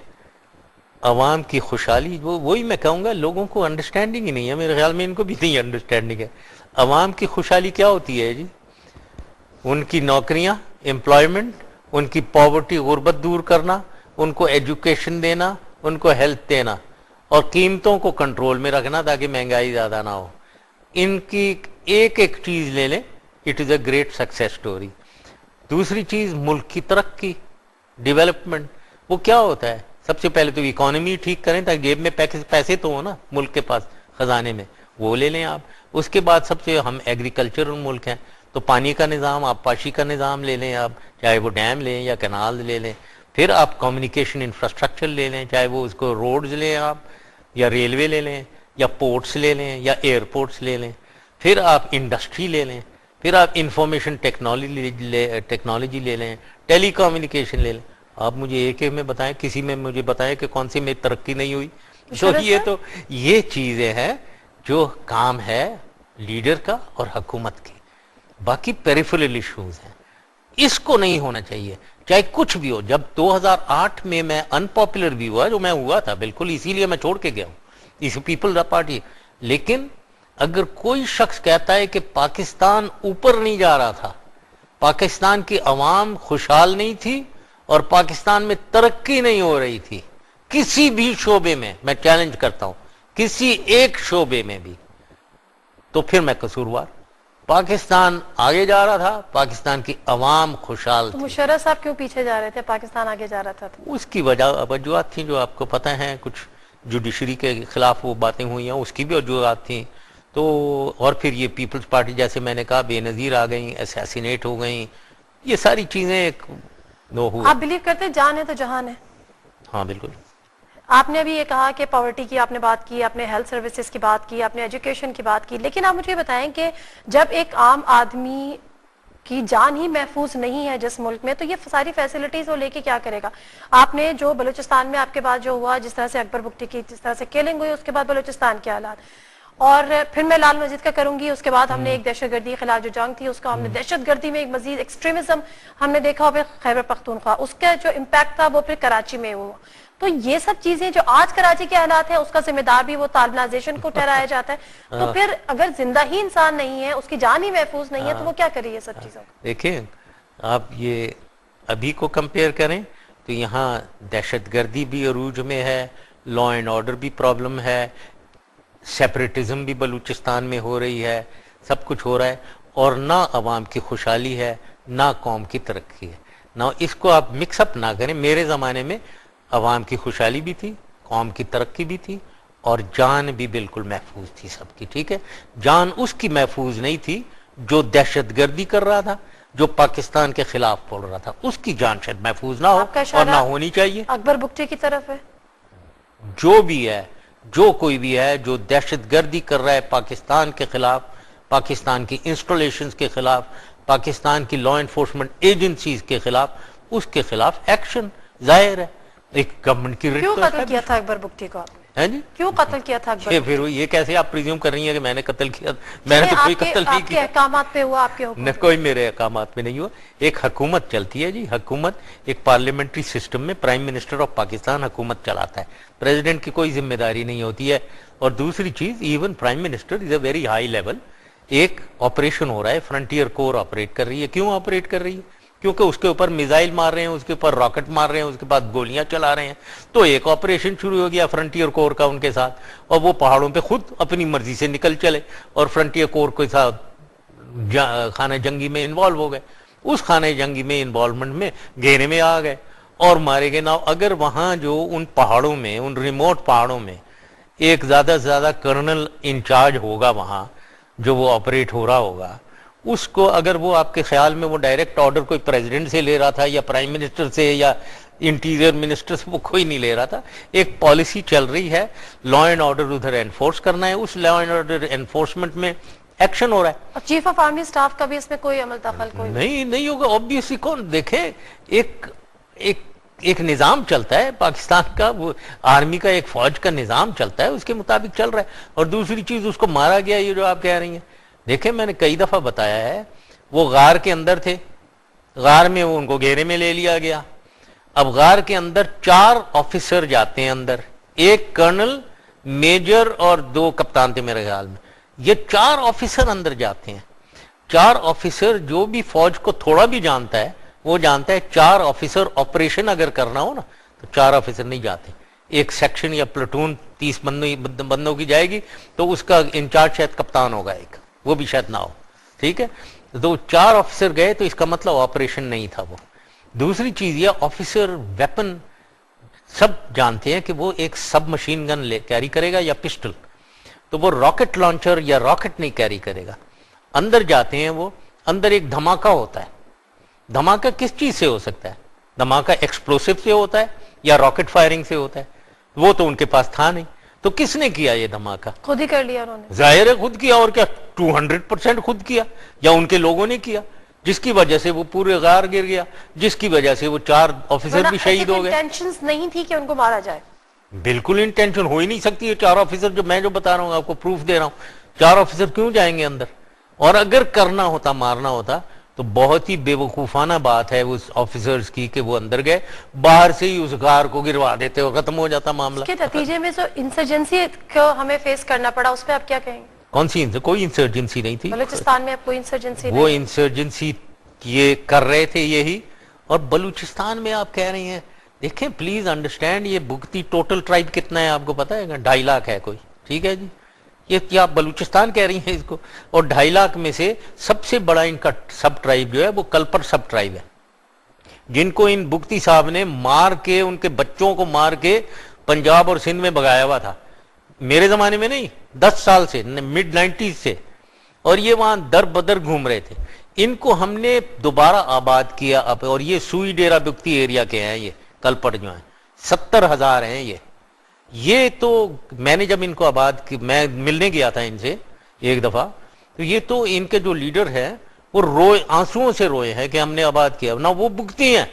عوام کی خوشحالی, وہی میں کہوں گا, لوگوں کو انڈرسٹینڈنگ ہی نہیں ہے. میرے خیال میں ان کو بھی نہیں انڈرسٹینڈنگ ہے. عوام کی خوشحالی کیا ہوتی ہے جی؟ ان کی نوکریاں, امپلائمنٹ, ان کی پاورٹی, غربت دور کرنا, ان کو ایجوکیشن دینا, ان کو ہیلتھ دینا, اور قیمتوں کو کنٹرول میں رکھنا تاکہ مہنگائی زیادہ نہ ہو. ان کی ایک ایک چیز لے لیں, it is a great success story. دوسری چیز ملک کی ترقی, ڈیولپمنٹ. وہ کیا ہوتا ہے؟ سب سے پہلے تو اکانومی ٹھیک کریں تاکہ جیب میں پیسے تو ہو نا ملک کے پاس, خزانے میں, وہ لے لیں آپ. اس کے بعد سب سے, ہم ایگریکلچرل ملک ہیں تو پانی کا نظام, آبپاشی کا نظام لے لیں آپ, چاہے وہ ڈیم لیں یا کنال لے لیں. پھر آپ کمیونیکیشن انفراسٹرکچر لے لیں, چاہے وہ اس کو روڈز لیں آپ, یا ریلوے لے لیں, یا پورٹس لے لیں, یا ایئرپورٹس لے لیں. پھر آپ انڈسٹری لے لیں, پھر آپ انفارمیشن ٹیکنالوجی لے لیں, ٹیلی کمیونیکیشن لے لیں. آپ مجھے ایک میں بتائیں, کسی میں مجھے بتائیں کہ کون سی میں ترقی نہیں ہوئی. تو یہ چیزیں ہیں جو کام ہے لیڈر کا اور حکومت کی. باقی پیریفرل ایشوز ہیں, اس کو نہیں ہونا چاہیے چاہے کچھ بھی ہو. جب 2008 میں انپاپولر بھی ہوا, جو میں ہوا تھا بالکل, اسی لیے میں چھوڑ کے گیا ہوں اس پیپل پارٹی. لیکن اگر کوئی شخص کہتا ہے کہ پاکستان اوپر نہیں جا رہا تھا, پاکستان کی عوام خوشحال نہیں تھی, اور پاکستان میں ترقی نہیں ہو رہی تھی کسی بھی شعبے میں, میں چیلنج کرتا ہوں کسی ایک شعبے میں بھی, تو پھر میں قصوروار. پاکستان آگے جا رہا تھا, پاکستان کی عوام خوشحال تو تھی. مشرف صاحب کیوں پیچھے جا رہے تھے, پاکستان آگے جا رہا تھا تو؟ اس کی وجوہات تھیں جو آپ کو پتہ ہیں, کچھ جوڈیشری کے خلاف وہ باتیں ہوئی ہیں, اس کی بھی وجوہات تھیں. تو اور پھر یہ پیپلز پارٹی جیسے میں نے کہا بے نظیر آ گئیں, اسیسینیٹ ہو گئیں, یہ ساری چیزیں ایک آپ بلیو کرتے ہیں جان ہے تو جہان ہے؟ ہاں بالکل. آپ نے ابھی یہ کہا کہ پاورٹی کی آپ نے بات کی, آپ نے ہیلتھ سروسز کی بات کی, آپ نے ایجوکیشن کی بات کی, لیکن آپ مجھے بتائیں کہ جب ایک عام آدمی کی جان ہی محفوظ نہیں ہے جس ملک میں, تو یہ ساری فیسلٹیز وہ لے کے کیا کرے گا؟ آپ نے جو بلوچستان میں آپ کے بعد جو ہوا, جس طرح سے اکبر بگٹی کی جس طرح سے کیلنگ ہوئی, اس کے بعد بلوچستان کے حالات, اور پھر میں لال مسجد کا کروں گی. اس کے بعد ہم نے ایک دہشت گردی کے خلاف جو جنگ تھی, اس کا ہم نے دہشت گردی میں ایک مزید ایکسٹریمزم ہم نے دیکھا, پھر خیبر پختونخوا, اس کا جو امپیکٹ تھا وہ پھر کراچی میں ہوا. تو یہ سب چیزیں جو آج کراچی کے حالات ہیں, اس کا ذمہ دار بھی وہ طالبانائزیشن کو ٹھہرایا جاتا ہے. تو پھر اگر زندہ ہی انسان نہیں ہے, اس کی جان ہی محفوظ نہیں ہے, تو وہ کیا کرے یہ سب چیزوں کو؟ دیکھیں آپ یہ ابھی کو کمپیئر کریں تو یہاں دہشت گردی بھی عروج میں ہے, لا اینڈ آرڈر بھی پرابلم ہے, سیپریٹزم بھی بلوچستان میں ہو رہی ہے, سب کچھ ہو رہا ہے, اور نہ عوام کی خوشحالی ہے, نہ قوم کی ترقی ہے. نہ اس کو آپ مکس اپ نہ کریں. میرے زمانے میں عوام کی خوشحالی بھی تھی, قوم کی ترقی بھی تھی, اور جان بھی بالکل محفوظ تھی سب کی. ٹھیک ہے, جان اس کی محفوظ نہیں تھی جو دہشت گردی کر رہا تھا, جو پاکستان کے خلاف بول رہا تھا, اس کی جان شاید محفوظ نہ ہو اور نہ ہونی چاہیے. اکبر بگٹی کی طرف ہے جو بھی ہے, جو کوئی بھی ہے جو دہشت گردی کر رہا ہے پاکستان کے خلاف, پاکستان کی انسٹالیشنز کے خلاف, پاکستان کی لا انفورسمنٹ ایجنسیز کے خلاف, اس کے خلاف ایکشن ظاہر ہے. ایک گورنمنٹ کی کیوں قتل کیا تھا اکبر بگٹی کو آپ نے؟ جی کیوں قتل کیا تھا اکبر؟ پھر یہ کیسے آپ پریزیوم کر رہی ہیں کہ میں نے قتل کیا؟ میں نے تو کوئی قتل نہیں آپ کے احکامات پہ ہوا, آپ کے حکم؟ کوئی میرے احکامات میں نہیں ہوا. ایک حکومت چلتی ہے جی, حکومت ایک پارلیمنٹری سسٹم میں پرائم منسٹر آف پاکستان حکومت چلاتا ہے, پریزیڈنٹ کی کوئی ذمہ داری نہیں ہوتی ہے. اور دوسری چیز, even prime minister is a very high level. ایک آپریشن ہو رہا ہے, فرنٹیئر کور آپریٹ کر رہی ہے. کیوں آپریٹ کر رہی ہے؟ کیونکہ اس کے اوپر میزائل مار رہے ہیں, اس کے اوپر راکٹ مار رہے ہیں, اس کے بعد گولیاں چلا رہے ہیں. تو ایک آپریشن شروع ہو گیا فرنٹیئر کور کا ان کے ساتھ, اور وہ پہاڑوں پہ خود اپنی مرضی سے نکل چلے اور فرنٹیئر کور کے ساتھ خانہ جنگی میں انوالو ہو گئے. اس خانہ جنگی میں انوالومنٹ میں گھیرے میں آ گئے اور مارے گئے. نا اگر وہاں جو ان پہاڑوں میں, ان ریموٹ پہاڑوں میں ایک زیادہ سے زیادہ کرنل انچارج ہوگا وہاں جو وہ آپریٹ ہو رہا ہوگا, اس کو اگر وہ آپ کے خیال میں وہ ڈائریکٹ آرڈر کوئی پریزیڈنٹ سے لے رہا تھا یا پرائم منسٹر سے یا انٹیریئر منسٹر سے, وہ کوئی نہیں لے رہا تھا. ایک پالیسی چل رہی ہے, لا اینڈ آرڈر ادھر انفورس کرنا ہے, اس لا اینڈ آرڈر انفورسمنٹ میں ایکشن ہو رہا ہے. اور چیف آف آرمی سٹاف کا بھی اس میں کوئی عمل دخل کوئی نہیں ہوگا آبویسلی. کون دیکھیں, ایک ایک نظام چلتا ہے پاکستان کا, وہ آرمی کا ایک فوج کا نظام چلتا ہے, اس کے مطابق چل رہا ہے. اور دوسری چیز اس کو مارا گیا, یہ جو آپ کہہ رہی ہیں, دیکھیں میں نے کئی دفعہ بتایا ہے, وہ غار کے اندر تھے, غار میں ان کو گھیرے میں لے لیا گیا. اب غار کے اندر 4 آفیسر جاتے ہیں اندر, ایک کرنل, میجر اور 2 کپتان تھے میرے خیال میں. یہ 4 آفیسر اندر جاتے ہیں. 4 آفیسر, جو بھی فوج کو تھوڑا بھی جانتا ہے وہ جانتا ہے 4 آفیسر آپریشن اگر کرنا ہو نا تو 4 آفیسر نہیں جاتے. ایک سیکشن یا پلٹون 30 بندوں کی جائے گی تو اس کا انچارج شاید کپتان ہوگا ایک, وہ بھی شاید نہ ہو, ٹھیک ہے. تو 4 آفیسر گئے تو اس کا مطلب آپریشن نہیں تھا وہ. دوسری چیز یہ, آفیسر ویپن سب جانتے ہیں کہ وہ ایک سب مشین گن کیری کرے گا یا پسٹل, تو وہ راکٹ لانچر یا راکٹ نہیں کیری کرے گا. اندر جاتے ہیں وہ, اندر ایک دھماکہ ہوتا ہے. دھماکہ کس چیز سے ہو سکتا ہے؟ دھماکہ ایکسپلوسیو سے ہوتا ہے یا راکٹ فائرنگ سے ہوتا ہے؟ وہ تو ان کے پاس تھا نہیں. تو کس نے کیا یہ دھماکہ؟ خود ہی کر لیا انہوں نے. ظاہر ہے خود کیا, اور کیا 200% خود کیا, یا ان کے لوگوں نے کیا, جس کی وجہ سے وہ پورے غار گر گیا, جس کی وجہ سے وہ 4 آفیسر بھی شہید ہو گئے. انٹینشنز نہیں تھی کہ ان کو مارا جائے. بالکل انٹینشن ہو ہی نہیں سکتی ہے. 4 آفیسر جو میں جو بتا رہا ہوں آپ کو پروف دے رہا ہوں, 4 آفیسر کیوں جائیں گے اندر؟ اور اگر کرنا ہوتا, مارنا ہوتا, تو بہت ہی بے وقوفانہ بات ہے اس آفیسرز کی کہ وہ اندر گئے, باہر سے ہی اس غار کو گروا دیتے اور ختم ہو جاتا معاملہ. اس کے نتیجے میں جو انسرجنسی کو ہمیں فیس کرنا پڑا, اس پہ آپ کیا کہیں گے؟ کون سی کوئی انسرجنسی نہیں تھی بلوچستان میں. اب کوئی انسرجنسی وہ انسرجنسی یہ کر رہے تھے یہی. اور بلوچستان میں آپ کہہ رہی ہیں, دیکھیں پلیز انڈرسٹینڈ, یہ بگتی ٹوٹل ٹرائب کتنا ہے آپ کو پتا ہے؟ 2.5 لاکھ ہے کوئی, ٹھیک ہے جی. یہ کیا بلوچستان کہہ رہی ہیں اس کو؟ اور 2.5 لاکھ میں سے سب سے بڑا ان کا سب ٹرائب جو ہے وہ کلپر سب ٹرائب ہے, جن کو ان بگتی صاحب نے مار کے, ان کے بچوں کو مار کے پنجاب اور سندھ میں بگایا ہوا تھا. میرے زمانے میں نہیں, 10 سال سے, mid 90s سے, اور یہ وہاں در بدر گھوم رہے تھے. ان کو ہم نے دوبارہ آباد کیا اب, اور یہ سوئی ڈیرا بگتی ایریا کے ہیں, یہ کلپٹ جو ہیں 70,000 ہیں. یہ تو میں نے جب ان کو آباد کی, میں ملنے گیا تھا ان سے ایک دفعہ, تو یہ تو ان کے جو لیڈر ہے وہ روئے, آنسوؤں سے روئے ہیں کہ ہم نے آباد کیا, نہ وہ بگتی ہیں.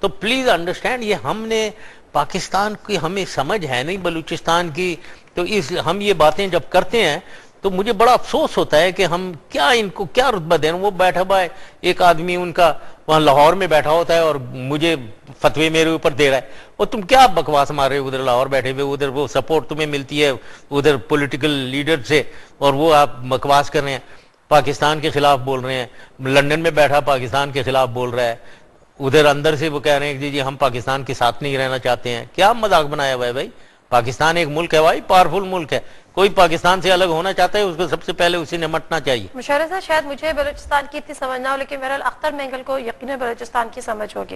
تو پلیز انڈرسٹینڈ, یہ ہم نے پاکستان کی ہمیں سمجھ ہے نہیں بلوچستان کی, تو ہم یہ باتیں جب کرتے ہیں تو مجھے بڑا افسوس ہوتا ہے کہ ہم کیا ان کو کیا رتبہ دیں. وہ بیٹھا ہوا ہے ایک آدمی ان کا وہاں لاہور میں بیٹھا ہوتا ہے اور مجھے فتوے میرے اوپر دے رہا ہے, اور تم کیا بکواس مار رہے ہو ادھر لاہور بیٹھے ہوئے, ادھر وہ سپورٹ تمہیں ملتی ہے ادھر پولیٹیکل لیڈر سے, اور وہ آپ بکواس کر رہے ہیں, پاکستان کے خلاف بول رہے ہیں. لندن میں بیٹھا پاکستان کے خلاف بول رہا ہے, ادھر اندر سے وہ کہہ رہے ہیں کہ جی ہم پاکستان کے ساتھ نہیں رہنا چاہتے ہیں. کیا مذاق بنایا ہوا ہے بھائی؟ پاکستان ایک ملک ہے بھائی, پاورفل ملک ہے. کوئی پاکستان سے الگ ہونا چاہتا ہے اس کو سب سے پہلے اسے نمٹنا چاہیے. مشرف صاحب, شاید مجھے بلوچستان کی اتنی سمجھ نہ ہو, لیکن بہرحال اختر مینگل کو یقیناً بلوچستان کی سمجھ ہوگی.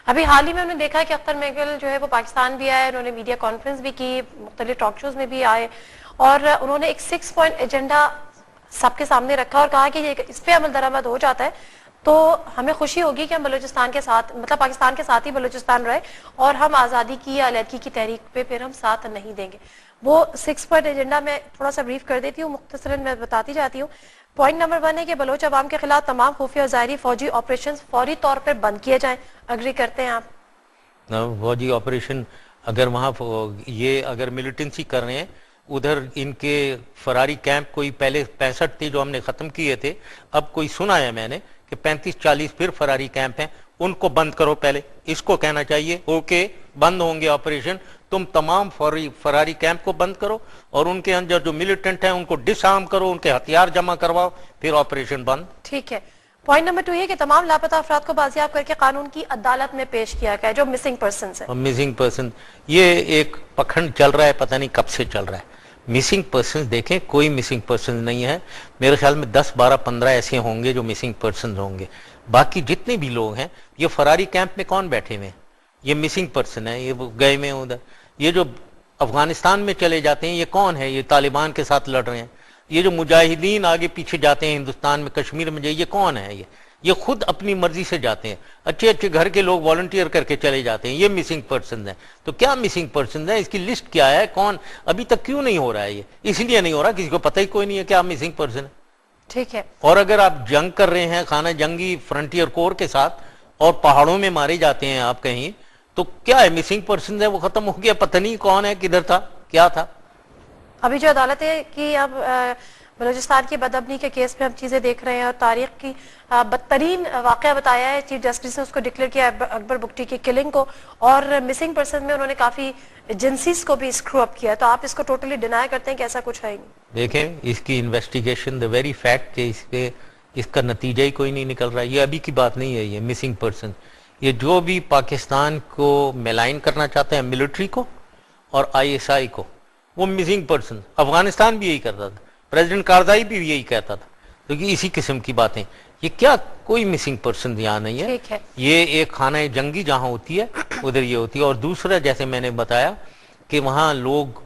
ابھی حال ہی میں انہوں نے دیکھا کہ اختر مینگل جو ہے وہ پاکستان بھی آئے, انہوں نے میڈیا کانفرنس بھی کی, مختلف ٹاک شوز میں بھی آئے, اور انہوں نے ایک 6 پوائنٹ ایجنڈا سب کے سامنے رکھا اور کہا کہ اس پہ عمل درآمد ہو جاتا ہے تو ہمیں خوشی ہوگی کہ ہم بلوچستان کے ساتھ, مطلب پاکستان کے ساتھ ہی بلوچستان رہے, اور ہم آزادی کی یا علیحدگی کی تحریک پہ پھر ہم ساتھ نہیں دیں گے. وہ 6 پوائنٹ ایجنڈا میں تھوڑا سا بریف کر دیتی ہوں, مختصراً میں بتاتی جاتی ہوں. پوائنٹ نمبر 1 ہے کہ بلوچ عوام کے خلاف تمام خفیہ اور ظاہری فوجی آپریشنز فوری طور پر بند کیے جائیں. اگری کرتے ہیں آپ؟ فوجی آپریشن اگر وہاں یہ اگر ملیٹنسی کر رہے ہیں, ادھر ان کے فراری کیمپ کوئی پہلے 65 تھے جو ہم نے ختم کیے تھے, اب کوئی سنا ہے میں نے کہ 35-40 پھر فراری کیمپ ہیں, ان کو بند کرو پہلے. اس کو کہنا چاہیے اوکے بند ہوں گے آپریشن, تم تمام فراری کیمپ کو بند کرو اور ان کے اندر جو ملیٹنٹ ہیں ان کو ڈس آرم کرو, ان کے ہتھیار جمع کرواؤ, پھر آپریشن بند. ٹھیک ہے. پوائنٹ نمبر 2 یہ کہ تمام لاپتہ افراد کو بازیاب کر کے قانون کی عدالت میں پیش کیا گیا, جو مسنگ پرسنز ہیں. مسنگ پرسن, یہ ایک پکھنڈ چل رہا ہے, پتہ نہیں کب سے چل رہا ہے. مسنگ پرسنز دیکھیں, کوئی مسنگ پرسنز نہیں ہے. میرے خیال میں 10, 12, 15 ایسے ہوں گے جو مسنگ پرسنز ہوں گے. باقی جتنے بھی لوگ ہیں, یہ فراری کیمپ میں کون بیٹھے ہوئے ہیں؟ یہ مسنگ پرسن ہے, یہ گئے ہوئے ہیں ادھر. یہ جو افغانستان میں چلے جاتے ہیں یہ کون ہے؟ یہ طالبان کے ساتھ لڑ رہے ہیں. یہ جو مجاہدین آگے پیچھے جاتے ہیں ہندوستان میں, کشمیر میں, یہ کون ہے؟ یہ خود اپنی مرضی سے جاتے ہیں. اچھے اچھے گھر کے لوگ والنٹیئر کر کے چلے جاتے ہیں. یہ مسنگ پرسنز ہیں. تو کیا مسنگ پرسنز ہیں؟ اس کی لسٹ کیا ہے؟ کون ابھی تک کیوں نہیں ہو رہا ہے؟ یہ اس لیے نہیں ہو رہا کسی کو پتہ ہی کوئی نہیں ہے کیا مسنگ پرسن ہے. ٹھیک ہے. اور اگر آپ جنگ کر رہے ہیں خانہ جنگی فرنٹیئر کور کے ساتھ اور پہاڑوں میں مارے جاتے ہیں آپ کہیں, تو کیا ہے مسنگ پرسن ہے وہ ختم ہو گیا, پتہ نہیں کون ہے, کدھر تھا, کیا تھا. ابھی جو عدالت ہے کہ اب بلوچستان کی بدامنی کے کیس میں ہم چیزیں دیکھ رہے ہیں اور تاریخ کی بدترین واقعہ بتایا ہے. چیف جسٹس نے اس کو ڈکلیئر کیا اکبر بگٹی کی کلنگ کو, اور مسنگ پرسن میں انہوں نے کافی ایجنسیز کو بھی اسکرو اپ کیا. تو آپ اس کو ٹوٹلی ڈینائی کرتے ہیں کہ ایسا کچھ ہے ہی نہیں؟ دیکھیں اس کی انویسٹیگیشن, دا ویری فیکٹ کہ اس کا نتیجہ ہی کوئی نہیں نکل رہا ہے. یہ ابھی کی بات نہیں ہے, یہ مسنگ پرسن, یہ جو بھی پاکستان کو میلائن کرنا چاہتے ہیں, ملٹری کو اور آئی ایس آئی کو, وہ مسنگ پرسن. افغانستان بھی یہی کرتا تھا, پریزیڈنٹ کارزائی بھی یہی کہتا تھا, کیونکہ اسی قسم کی باتیں. یہ کیا کوئی مسنگ پرسن یہاں نہیں ہے. ٹھیک ہے, یہ ایک خانہ جنگی جہاں ہوتی ہے ادھر یہ ہوتی ہے. اور دوسرا جیسے میں نے بتایا کہ وہاں لوگ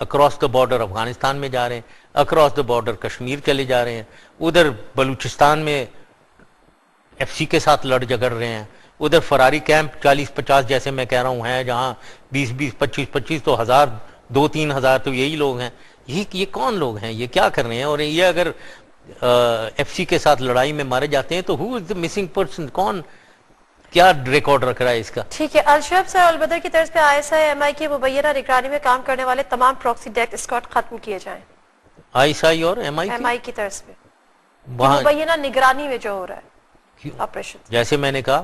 اکراس دا بارڈر افغانستان میں جا رہے ہیں, اکراس دا بارڈر کشمیر چلے جا رہے ہیں, ادھر بلوچستان میں ایف سی کے ساتھ لڑ جگڑ رہے ہیں, ادھر فراری کیمپ 40-50 جیسے میں کہہ رہا ہوں ہیں, جہاں 20-20 25-25 تو ہزار 2-3 ہزار تو یہی لوگ ہیں. یہ کون لوگ ہیں, یہ کیا کر رہے ہیں؟ اور یہ اگر ایف سی کے ساتھ لڑائی میں مارے جاتے ہیں تو ہو از دا مسنگ پرسن, کون کیا ریکارڈ رکھ رہا ہے اس کا؟ ٹھیک ہے. الشعب سے البدر کی طرز پہ آئی ایس آئی ایم آئی کی مبینہ نگرانی میں کام کرنے والے تمام پراکسی ڈیک اسکاٹ ختم کیے جائیں. آئی ایس آئی اور ایم آئی کی طرز پہ وہاں مبینہ نگرانی میں جو ہو رہا ہے آپریشن, جیسے میں نے کہا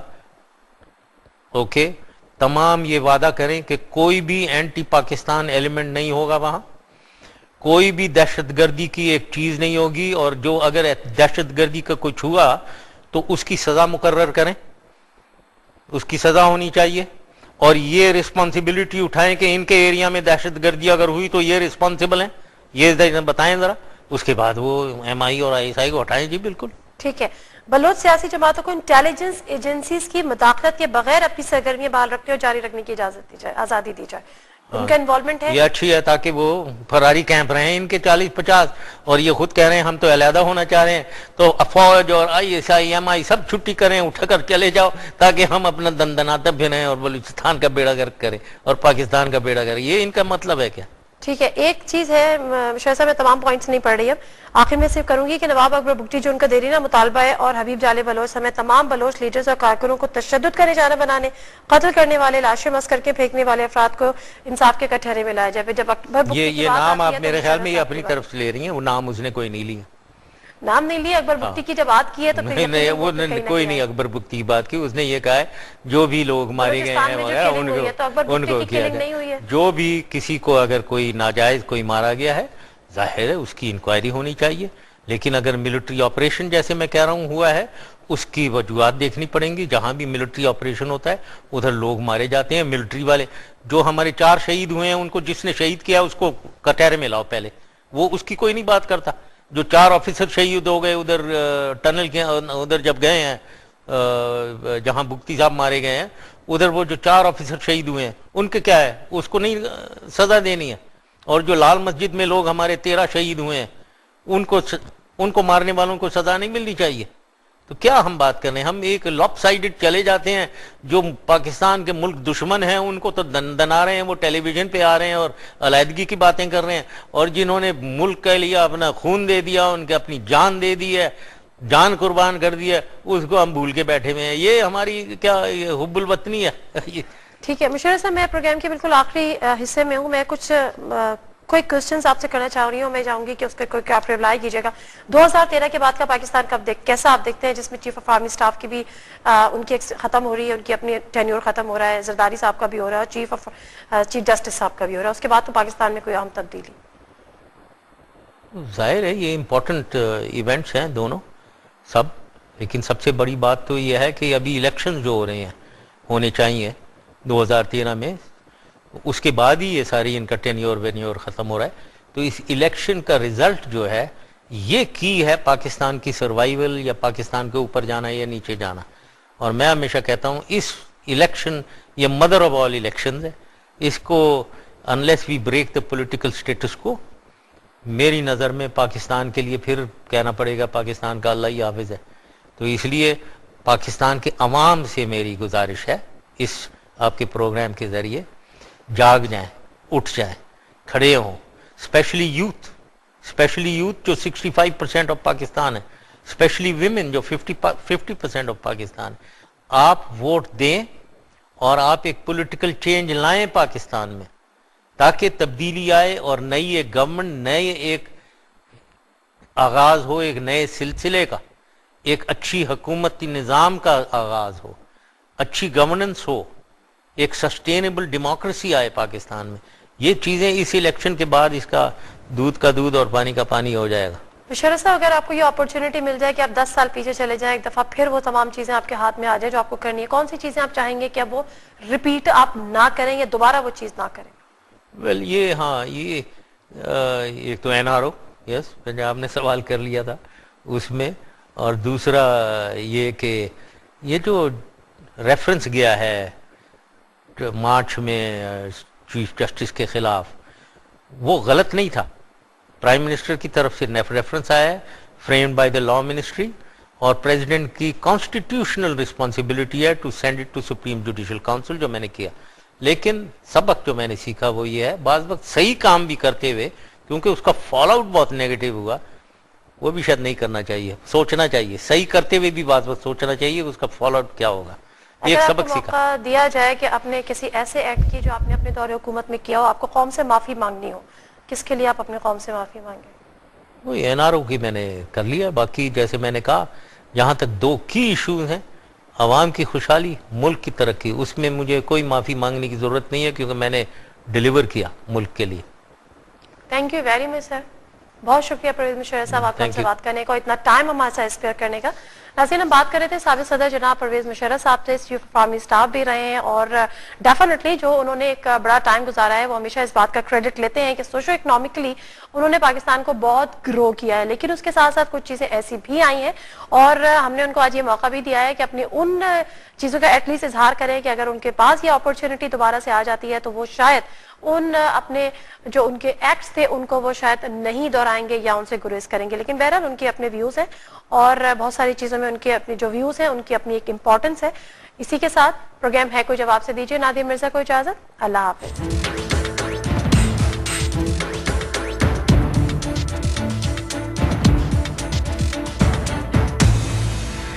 اوکے, تمام یہ وعدہ کریں کہ کوئی بھی اینٹی پاکستان ایلیمنٹ نہیں ہوگا وہاں, کوئی بھی دہشت گردی کی ایک چیز نہیں ہوگی, اور جو اگر دہشت گردی کا کچھ ہوا تو اس کی سزا مقرر کریں, اس کی سزا ہونی چاہیے. اور یہ رسپانسبلٹی اٹھائیں کہ ان کے ایریا میں دہشت گردی اگر ہوئی تو یہ رسپانسبل ہیں, یہ بتائیں ذرا. اس کے بعد وہ ایم آئی اور آئی ایس آئی کو ہٹائیں. جی بالکل ٹھیک ہے. بلوچ سیاسی جماعتوں کو انٹیلیجنس ایجنسیز کی مداخلت کے بغیر اپنی سرگرمیاں بحال رکھنے اور جاری رکھنے کی اجازت دی جائے, آزادی دی جائے. ان کا انوالومنٹ ہے, یہ اچھی ہے تاکہ وہ فراری کیمپ رہے ہیں ان کے 40-50, اور یہ خود کہہ رہے ہیں ہم تو علیحدہ ہونا چاہ رہے ہیں, تو فوج اور آئی ایس آئی ایم آئی سب چھٹی کریں, اٹھ کر چلے جاؤ تاکہ ہم اپنا دندناتا پھریں اور بلوچستان کا بیڑا گرک کریں اور پاکستان کا بیڑا گرک. یہ ان کا مطلب ہے کیا؟ ٹھیک ہے. ایک چیز ہے شاید صاحب, میں تمام پوائنٹس نہیں پڑھ رہی اب, آخر میں صرف کروں گی کہ نواب اکبر بگٹی جو ان کا دیرینہ مطالبہ ہے, اور حبیب جالے بلوچ سمیت تمام بلوچ لیڈرز اور کارکنوں کو تشدد کا نشانہ بنانے, قتل کرنے والے, لاشیں مس کر کے پھینکنے والے افراد کو انصاف کے کٹہرے میں لایا جائے. جب اکبر بگٹی کی یہ بات نام آتی آپ ہے تو میرے خیال میں یہ مشرف اپنی صاحب کی طرف سے لے رہی ہیں, وہ نام اس نے کوئی نہیں لیا. نام نہیں لیا اکبر بگٹی کی, جب بات کی ہے تو نہیں وہ کوئی نہیں اکبر بگٹی کی بات کی. اس نے یہ کہا ہے جو بھی لوگ مارے گئے ہیں ان کو کیا جائے, جو بھی کسی کو اگر کوئی ناجائز کوئی مارا گیا ہے ظاہر ہے اس کی انکوائری ہونی چاہیے. لیکن اگر ملٹری آپریشن جیسے میں کہہ رہا ہوں ہوا ہے, اس کی وجوہات دیکھنی پڑیں گی. جہاں بھی ملٹری آپریشن ہوتا ہے ادھر لوگ مارے جاتے ہیں. ملٹری والے جو ہمارے 4 شہید ہوئے ہیں, ان کو جس نے شہید کیا اس کو کٹہرے میں لاؤ پہلے, وہ اس کی کوئی نہیں بات کرتا. جو 4 آفیسر شہید ہو گئے ادھر ٹنل کے ادھر جب گئے ہیں جہاں بگٹی صاحب مارے گئے ہیں, ادھر وہ جو 4 آفیسر شہید ہوئے ہیں ان کے کیا ہے, اس کو نہیں سزا دینی ہے. اور جو لال مسجد میں لوگ ہمارے 13 شہید ہوئے ہیں ان کو مارنے والوں کو سزا نہیں ملنی چاہیے. تو کیا ہم بات کر رہے ہیں؟ ہم ایک لاپ سائیڈڈ چلے جاتے ہیں. جو پاکستان کے ملک دشمن ہیں ان کو تو دنا رہے ہیں, وہ ٹیلی ویژن پہ آ رہے ہیں اور علیحدگی کی باتیں کر رہے ہیں, اور جنہوں نے ملک کے لیے اپنا خون دے دیا, ان کے اپنی جان دے دی ہے, جان قربان کر دی ہے, اس کو ہم بھول کے بیٹھے ہوئے ہیں. یہ ہماری کیا حب الوطنی ہے؟ ٹھیک ہے. مشرف صاحب, میں پروگرام کے بالکل آخری حصے میں ہوں. میں کچھ کوئی کوشچنز آپ سے کرنا چاہ رہی ہوں, میں چاہوں گی کہ اس پہ کوئی آپ ریپلائی کیجیے گا. 2013 کے بعد کا پاکستان کیسا آپ دیکھتے ہیں, جس میں چیف آف آرمی اسٹاف کی بھی ان کی ختم ہو رہی ہے, ان کی اپنی ٹینیور ختم ہو رہا ہے, زرداری صاحب کا بھی ہو رہا ہے, چیف جسٹس صاحب کا بھی ہو رہا ہے. اس کے بعد تو پاکستان میں کوئی اہم تبدیلی ظاہر ہے یہ امپورٹنٹ ایونٹس ہیں دونوں سب. لیکن سب سے بڑی بات تو یہ ہے کہ ابھی الیکشن جو ہو رہے ہیں ہونے چاہیے 2013 میں, اس کے بعد ہی یہ ساری ان کا ٹینیور وینیور ختم ہو رہا ہے. تو اس الیکشن کا رزلٹ جو ہے یہ کی ہے پاکستان کی سروائیول, یا پاکستان کے اوپر جانا یا نیچے جانا. اور میں ہمیشہ کہتا ہوں اس الیکشن یہ مدر آف آل الیکشنز ہے. اس کو unless we break the political status quo, میری نظر میں پاکستان کے لیے پھر کہنا پڑے گا پاکستان کا اللہ ہی حافظ ہے. تو اس لیے پاکستان کے عوام سے میری گزارش ہے اس آپ کے پروگرام کے ذریعے, جاگ جائیں, اٹھ جائیں, کھڑے ہوں. اسپیشلی یوتھ جو 65% آف پاکستان ہے, اسپیشلی ویمن جو 50% آف پاکستان ہے. آپ ووٹ دیں اور آپ ایک پولیٹیکل چینج لائیں پاکستان میں تاکہ تبدیلی آئے اور نئی ایک گورنمنٹ، نئے ایک آغاز ہو، ایک نئے سلسلے کا، ایک اچھی حکومتی نظام کا آغاز ہو، اچھی گورننس ہو، ایک سسٹینیبل ڈیموکریسی آئے پاکستان میں. یہ چیزیں اس الیکشن کے بعد اس کا دودھ کا دودھ اور پانی کا پانی ہو جائے گا. مشرف صاحب، اگر آپ کو یہ اپرچونٹی مل جائے کہ آپ 10 سال پیچھے چلے جائیں، ایک دفعہ پھر وہ تمام چیزیں آپ کے ہاتھ میں آ جائیں جو آپ کو کرنی ہے، کون سی چیزیں آپ چاہیں گے کہ اب وہ ریپیٹ آپ نہ کریں یا دوبارہ وہ چیز نہ کریں؟ ویل یہ ہاں، یہ ایک تو NRO، یس، آپ نے سوال کر لیا تھا اس میں، اور دوسرا یہ کہ یہ جو ریفرنس گیا ہے مارچ میں چیف جسٹس کے خلاف، وہ غلط نہیں تھا. پرائم منسٹر کی طرف سے ریفرنس آیا ہے، frame by the law ministry, اور پریزیڈنٹ کی کانسٹیٹیوشنل رسپانسبلٹی ہے to send it to supreme judicial council, جو میں نے کیا. لیکن سبق جو میں نے سیکھا وہ یہ ہے، بعض وقت صحیح کام بھی کرتے ہوئے کیونکہ اس کا فال آؤٹ بہت نیگیٹو ہوا، وہ بھی شاید نہیں کرنا چاہیے، سوچنا چاہیے. صحیح کرتے ہوئے بھی بعض وقت سوچنا چاہیے کہ اس کا فال آؤٹ کیا ہوگا. ایک اگر آپ کو سبق سیکھا. موقع دیا جائے کہ اپنے کسی ایسے ایکٹ کی جو آپ نے اپنے دور حکومت میں کیا ہو، آپ کو قوم سے معافی مانگنی ہو، کس کے لیے آپ اپنے قوم سے معافی مانگیں؟ وہ NRO کی میں نے کر لیا. باقی جیسے میں نے کہا، جہاں تک دو کی ایشوز ہیں، عوام کی خوشحالی، ملک کی ترقی، اس میں مجھے کوئی معافی مانگنے کی ضرورت نہیں ہے کیونکہ میں نے ڈیلیور کیا ملک کے لیے. تھینک یو ویری مچ سر. بہت شکریہ پرویز مشرف صاحب آپ کا ہم سے بات کرنے کا، اتنا ٹائم ہمارے ساتھ اسپیئر کرنے کا. ناظرین، ہم بات کر رہے تھے سابق صدر جناب پرویز مشرف صاحب سے، چیف آف آرمی اسٹاف بھی رہے ہیں، اور ڈیفینیٹلی جو انہوں نے ایک بڑا ٹائم گزارا ہے وہ ہمیشہ اس بات کا کریڈٹ لیتے ہیں کہ سوشو اکنامکلی انہوں نے پاکستان کو بہت گرو کیا ہے. لیکن اس کے ساتھ ساتھ کچھ چیزیں ایسی بھی آئی ہیں، اور ہم نے ان کو آج یہ موقع بھی دیا ہے کہ اپنی ان چیزوں کا ایٹ لیسٹ اظہار کریں کہ اگر ان کے پاس یہ اپرچونٹی دوبارہ سے آ جاتی ہے تو وہ شاید ان اپنے جو ان کے ایکٹس تھے ان کو وہ شاید نہیں دہرائیں گے یا ان سے گریز کریں گے. لیکن بہرحال ان کے اپنے ویوز ہیں، اور بہت ساری چیزوں میں ان کے اپنے جو ویوز ہیں ان کی اپنی ایک امپورٹنس ہے. اسی کے ساتھ پروگرام ہے کوئی جواب سے دیجیے نادر مرزا کو اجازت. اللہ حافظ.